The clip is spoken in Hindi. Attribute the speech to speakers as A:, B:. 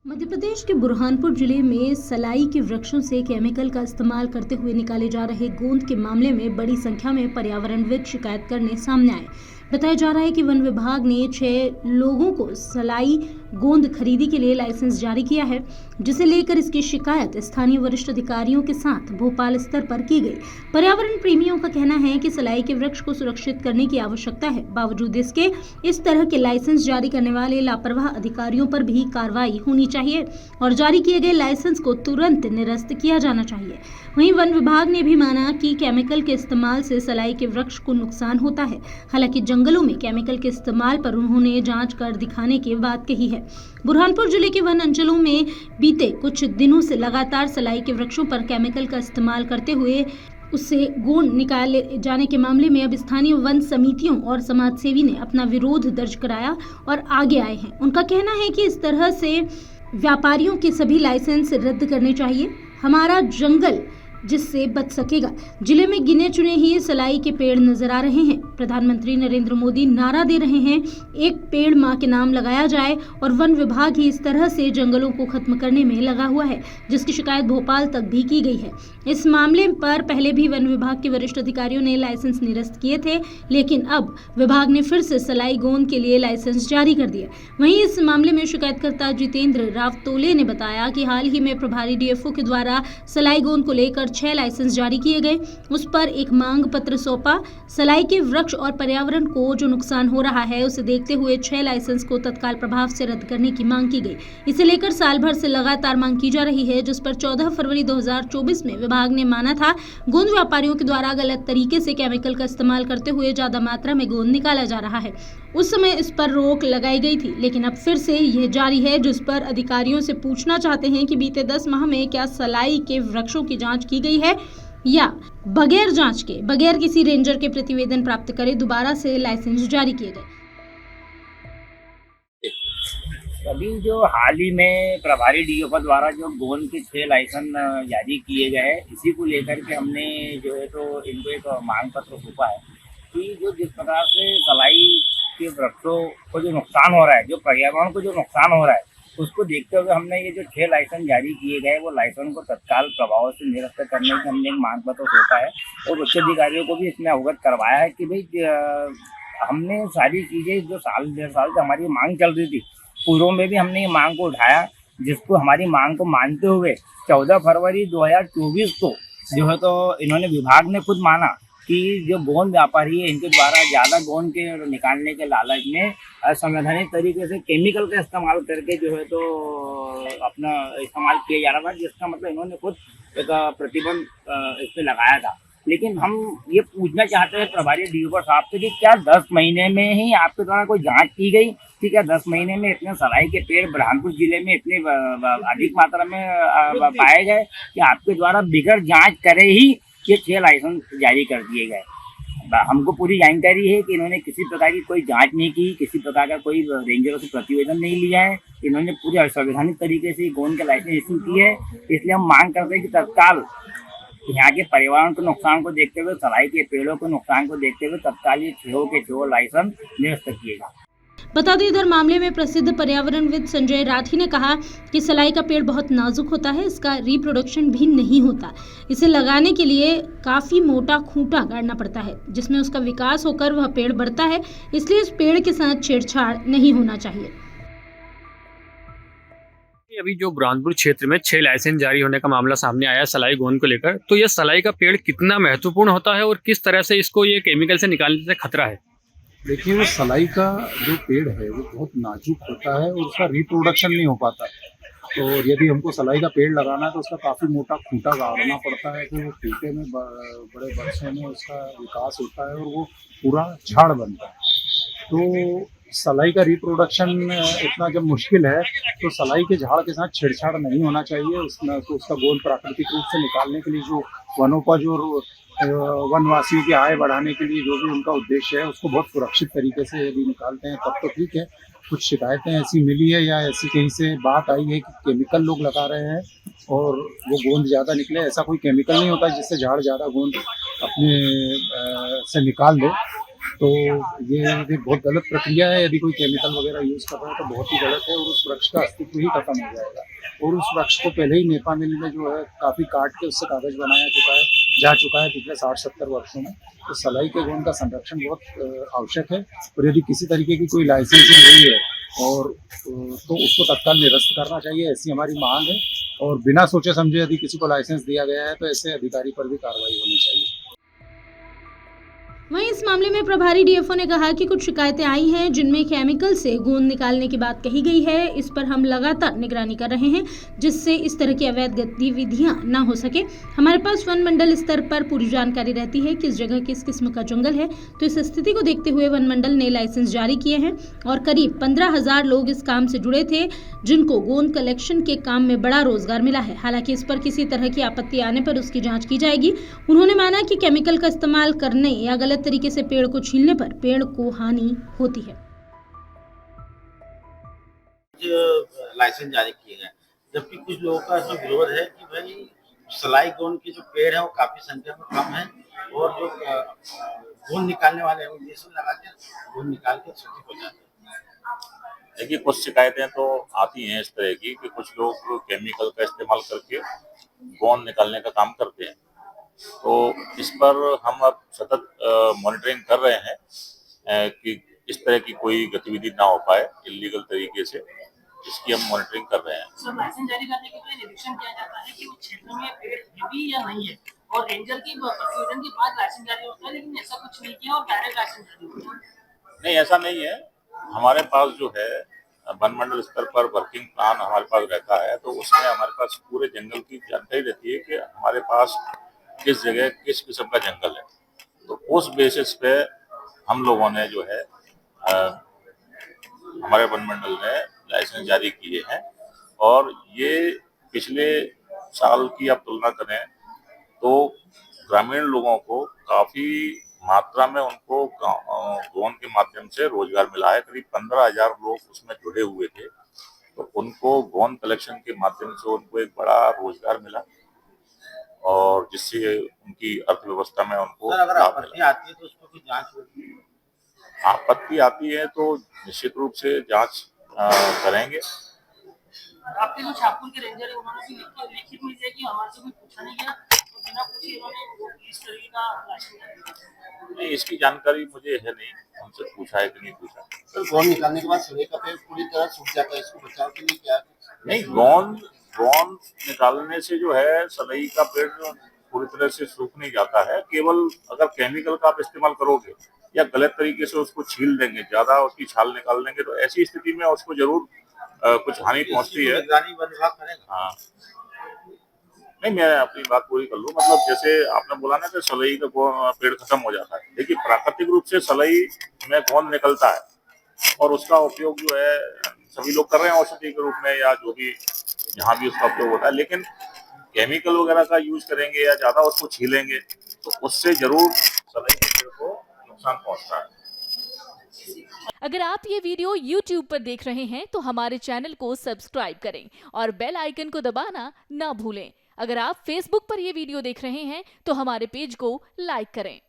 A: मध्य प्रदेश के बुरहानपुर जिले में सलाई के वृक्षों से केमिकल का इस्तेमाल करते हुए निकाले जा रहे गोंद के मामले में बड़ी संख्या में पर्यावरणविद शिकायत करने सामने आए। बताया जा रहा है कि वन विभाग ने 6 लोगों को सलाई गोंद खरीदी के लिए लाइसेंस जारी किया है, जिसे लेकर इसकी शिकायत स्थानीय वरिष्ठ अधिकारियों के साथ भोपाल स्तर पर की गई। पर्यावरण प्रेमियों का कहना है कि सलाई के वृक्ष को सुरक्षित करने की आवश्यकता है। बावजूद इसके इस तरह के लाइसेंस जारी करने वाले लापरवाह अधिकारियों पर भी कार्रवाई होनी चाहिए और जारी किए गए लाइसेंस को तुरंत निरस्त किया जाना चाहिए। वहीं वन विभाग ने भी माना कि केमिकल के इस्तेमाल से सलाई के वृक्ष को नुकसान होता है। हालांकि जंगलों में केमिकल के इस्तेमाल पर उन्होंने जांच कर दिखाने की बात कही है। बुरहानपुर जिले के वन अंचलों में बीते कुछ दिनों से लगातार सलाई के वृक्षों पर केमिकल का इस्तेमाल करते हुए उससे गोंद निकाले जाने के मामले में अब स्थानीय वन समितियों और समाजसेवी ने अपना विरोध दर्ज कराया और आगे आए हैं। उनका कहना है कि इस तरह से व्यापारियों के सभी लाइसेंस रद्द करने चाहिए। हमारा जंगल जिससे बच सकेगा। जिले में गिने चुने ही सलाई के पेड़ नजर आ रहे हैं। प्रधानमंत्री नरेंद्र मोदी नारा दे रहे हैं, एक पेड़ मां के नाम लगाया जाए, और वन विभाग ही इस तरह से जंगलों को खत्म करने में लगा हुआ है, जिसकी शिकायत भोपाल तक भी की गई है। इस मामले पर पहले भी वन विभाग के वरिष्ठ अधिकारियों ने लाइसेंस निरस्त किए थे, लेकिन अब विभाग ने फिर से सलाई गोंद के लिए लाइसेंस जारी कर दिया। वहीं इस मामले में शिकायतकर्ता जितेंद्र रावतोले ने बताया कि हाल ही में प्रभारी डीएफओ के द्वारा सलाई गोंद को लेकर 6 लाइसेंस जारी किए गए। उस पर एक मांग पत्र सौंपा। सलाई के वृक्ष और पर्यावरण को जो नुकसान हो रहा है, उसे देखते हुए 6 लाइसेंस को तत्काल प्रभाव से रद्द करने की मांग की गई। इसे लेकर साल भर से लगातार मांग की जा रही है, जिस पर 14 फरवरी 2024 में विभाग ने माना था गोंद व्यापारियों के द्वारा गलत तरीके से केमिकल का इस्तेमाल करते हुए ज्यादा मात्रा में गोंद निकाला जा रहा है। उस समय इस पर रोक लगाई गई थी, लेकिन अब फिर से यह जारी है, जिस पर अधिकारियों से पूछना चाहते हैं कि बीते 10 माह में क्या सलाई के वृक्षों की जांच की गई है या बगैर जांच के, बगैर किसी रेंजर के प्रतिवेदन प्राप्त करे दोबारा से लाइसेंस जारी किए गए।
B: अभी जो हाल ही में प्रभारी डीएफओ द्वारा जो गोंद के 6 लाइसेंस जारी किए गए हैं, इसी को लेकर के हमने जो है तो इनको एक मांग पत्र सौंपा है कि जो जिस प्रकार से सलाई के वृक्षों को जो नुकसान हो रहा है, जो पर्यावरण को जो नुकसान हो रहा है, उसको देखते हुए हमने ये जो 6 लाइसेंस जारी किए गए, वो लाइसेंस को तत्काल प्रभाव से निरस्त करने की हमने एक मांग पत्र सौंपा है और उच्च अधिकारियों को भी इसमें अवगत करवाया है कि भाई हमने सारी चीज़ें जो साल 1.5 साल से हमारी मांग चल रही थी, पूर्व में भी हमने ये मांग को उठाया, जिसको हमारी मांग को मानते हुए 14 फरवरी 2024 को जो है तो इन्होंने विभाग ने खुद माना कि जो गोंद व्यापारी है, इनके द्वारा ज़्यादा गोंद के निकालने के लालच में असंवैधानिक तरीके से केमिकल का इस्तेमाल करके जो है तो अपना इस्तेमाल किया जा रहा था, जिसका मतलब इन्होंने खुद एक प्रतिबंध इस पर लगाया था। लेकिन हम ये पूछना चाहते हैं प्रभारी डीएफओ साहब से कि क्या 10 महीने में ही आपके द्वारा कोई जांच की गई कि क्या 10 महीने में इतने सलाई के पेड़ बुरहानपुर जिले में इतने अधिक मात्रा में पाए गए कि आपके द्वारा बिगड़ जांच करे ही ये 6 लाइसेंस जारी कर दिए गए? हमको पूरी जानकारी है कि इन्होंने किसी प्रकार की कोई जांच नहीं की, किसी प्रकार का कोई रेंजरों से प्रतिवेदन नहीं लिया है। इन्होंने पूरे असंवैधानिक तरीके से गोंद के लाइसेंस इशू की है। इसलिए हम मांग करते हैं कि तत्काल यहाँ के पर्यावरण के नुकसान को देखते हुए, सलाई के पेड़ों के नुकसान को देखते हुए तत्काल ये 6 के 6 लाइसेंस निरस्त किएगा।
A: बता दें, इधर मामले में प्रसिद्ध पर्यावरणविद संजय राठी ने कहा कि सलाई का पेड़ बहुत नाजुक होता है, इसका रिप्रोडक्शन भी नहीं होता। इसे लगाने के लिए काफी मोटा खूंटा गाड़ना पड़ता है, जिसमें उसका विकास होकर वह पेड़ बढ़ता है। इसलिए इस पेड़ के साथ छेड़छाड़ नहीं होना चाहिए।
C: अभी जो बुरहानपुर क्षेत्र में 6 लाइसेंस जारी होने का मामला सामने आया सलाई गोंद को लेकर, तो ये सलाई का पेड़ कितना महत्वपूर्ण होता है और किस तरह से इसको ये केमिकल से निकालने से खतरा है?
D: देखिए, वो सलाई का जो पेड़ है वो बहुत नाजुक होता है और उसका रिप्रोडक्शन नहीं हो पाता। तो यदि हमको सलाई का पेड़ लगाना है तो उसका काफ़ी मोटा खूंटा गाड़ना पड़ता है, तो वो खूंटे में बड़े वर्षों में उसका विकास होता है और वो पूरा झाड़ बनता है। तो सलाई का रिप्रोडक्शन इतना जब मुश्किल है तो सलाई के झाड़ के साथ छेड़छाड़ नहीं होना चाहिए। उसमें तो उसका गोंद प्राकृतिक रूप से निकालने के लिए जो वनोपज और वनवासियों की आय बढ़ाने के लिए जो भी उनका उद्देश्य है, उसको बहुत सुरक्षित तरीके से यदि निकालते हैं तब तो ठीक है। कुछ शिकायतें ऐसी मिली है या ऐसी कहीं से बात आई है कि केमिकल लोग लगा रहे हैं और वो गोंद ज़्यादा निकले, ऐसा कोई केमिकल नहीं होता जिससे झाड़ ज़्यादा गोंद अपने से निकाल दे। तो ये भी बहुत गलत प्रक्रिया है। यदि कोई केमिकल वगैरह यूज़ कर रहा है तो बहुत ही गलत है और उस वृक्ष का अस्तित्व ही खत्म हो जाएगा। और उस वृक्ष को पहले ही नेपा मिल में जो है काफ़ी काट के उससे कागज़ बनाया जा चुका है पिछले 60-70 वर्षों में। तो सलाई के गोंद का संरक्षण बहुत आवश्यक है और यदि किसी तरीके की कोई लाइसेंसिंग हुई है और तो उसको तत्काल निरस्त करना चाहिए, ऐसी हमारी मांग है। और बिना सोचे समझे यदि किसी को लाइसेंस दिया गया है तो ऐसे अधिकारी पर भी कार्रवाई होनी चाहिए।
A: वहीं इस मामले में प्रभारी डीएफओ ने कहा कि कुछ शिकायतें आई हैं जिनमें केमिकल से गोंद निकालने की बात कही गई है। इस पर हम लगातार निगरानी कर रहे हैं जिससे इस तरह की अवैध गतिविधियां ना हो सके। हमारे पास वन मंडल स्तर पर पूरी जानकारी रहती है किस जगह किस किस्म का जंगल है। तो इस स्थिति को देखते हुए वन मंडल ने लाइसेंस जारी किए हैं और करीब 15,000 लोग इस काम से जुड़े थे जिनको गोंद कलेक्शन के काम में बड़ा रोजगार मिला है। हालांकि इस पर किसी तरह की आपत्ति आने पर उसकी जाँच की जाएगी। उन्होंने माना कि केमिकल का इस्तेमाल करने या गलत तरीके से पेड़ को छीलने पर पेड़ को हानि होती है।
E: लाइसेंस जारी किए गए, जबकि कुछ लोगों का इसमें विरोध है कि भाई सलाई गोंद के जो पेड़ है वो काफी संख्या में कम है और जो गोंद निकालने वाले हैं वो इंजेक्शन लगा के गोंद निकाल के क्षति पहुंचाते हैं।
F: देखिए, कुछ शिकायतें तो आती हैं इस तरह की कि कुछ लोग केमिकल का इस्तेमाल करके गोंद निकालने का काम करते हैं। तो इस पर हम अब सतत मॉनिटरिंग कर रहे हैं कि इस तरह की कोई गतिविधि ना हो पाए इल्लीगल तरीके से, इसकी हम मॉनिटरिंग कर रहे हैं।
G: सर, लाइसेंस जारी करने के लिए निरीक्षण किया जाता है कि वो क्षेत्र में पेड़ है भी या नहीं है और रेंजर की प्रतिवेदन के बाद लाइसेंस जारी होता है, लेकिन ऐसा कुछ नहीं किया और डायरेक्ट लाइसेंस जारी होता है।
F: नहीं, ऐसा नहीं है। हमारे पास जो है वन मंडल स्तर पर वर्किंग प्लान हमारे पास रहता है, तो उसमें हमारे पास पूरे जंगल की जानकारी रहती है कि हमारे पास किस जगह किस किस्म का जंगल है। तो उस बेसिस पे हम लोगों ने जो है हमारे वन मंडल ने लाइसेंस जारी किए हैं और ये पिछले साल की आप तुलना करें तो ग्रामीण लोगों को काफी मात्रा में उनको गोंद के माध्यम से रोजगार मिला है। करीब 15,000 लोग उसमें जुड़े हुए थे, तो उनको गोंद कलेक्शन के माध्यम से उनको एक बड़ा रोजगार मिला और जिससे उनकी अर्थव्यवस्था में उनको
E: अगर आपत्ति आती है तो उसको कुछ जांच होगी?
F: आपत्ति आती है तो निश्चित रूप से जांच करेंगे।
G: आपके जो शाहपुर के रेंजर है उन्होंने भी लिखित में दिया कि हमारे से कोई पूछा नहीं गया, तो बिना पूछे इन्होंने इस तरीके का लाइसेंस जारी।
F: नहीं, इसकी जानकारी मुझे है नहीं, हमसे पूछा है कि नहीं पूछा।
E: सर, गोंद निकालने के बाद सलाई का पेड़ पूरी तरह सूख जाता है, इसको बचाव के लिए क्या?
F: नहीं, गोंद निकालने से जो है सलाई का पेड़ पूरी तरह से सूख नहीं जाता है। केवल अगर केमिकल का आप इस्तेमाल करोगे या गलत तरीके से उसको छील देंगे, ज्यादा उसकी छाल निकाल देंगे, तो ऐसी स्थिति में उसको जरूर कुछ हानि पहुंचती है। हाँ, नहीं, मैं अपनी बात पूरी कर लूं। मतलब जैसे आपने बोला ना कि सलाई का पेड़ खत्म हो जाता है। देखिए, प्राकृतिक रूप से सलाई में गोंद निकलता है और उसका उपयोग जो है सभी लोग कर रहे हैं औषधि के रूप में या जो भी जहाँ भी उसका उपयोग होता है। लेकिन केमिकल वगैरह का यूज करेंगे या ज्यादा उसको छीलेंगे तो उससे जरूर सलाई के पेड़ को नुकसान पहुंचता है।
H: अगर आप ये वीडियो YouTube पर देख रहे हैं तो हमारे चैनल को सब्सक्राइब करें और बेल आइकन को दबाना ना भूलें। अगर आप Facebook पर ये वीडियो देख रहे हैं तो हमारे पेज को लाइक करें।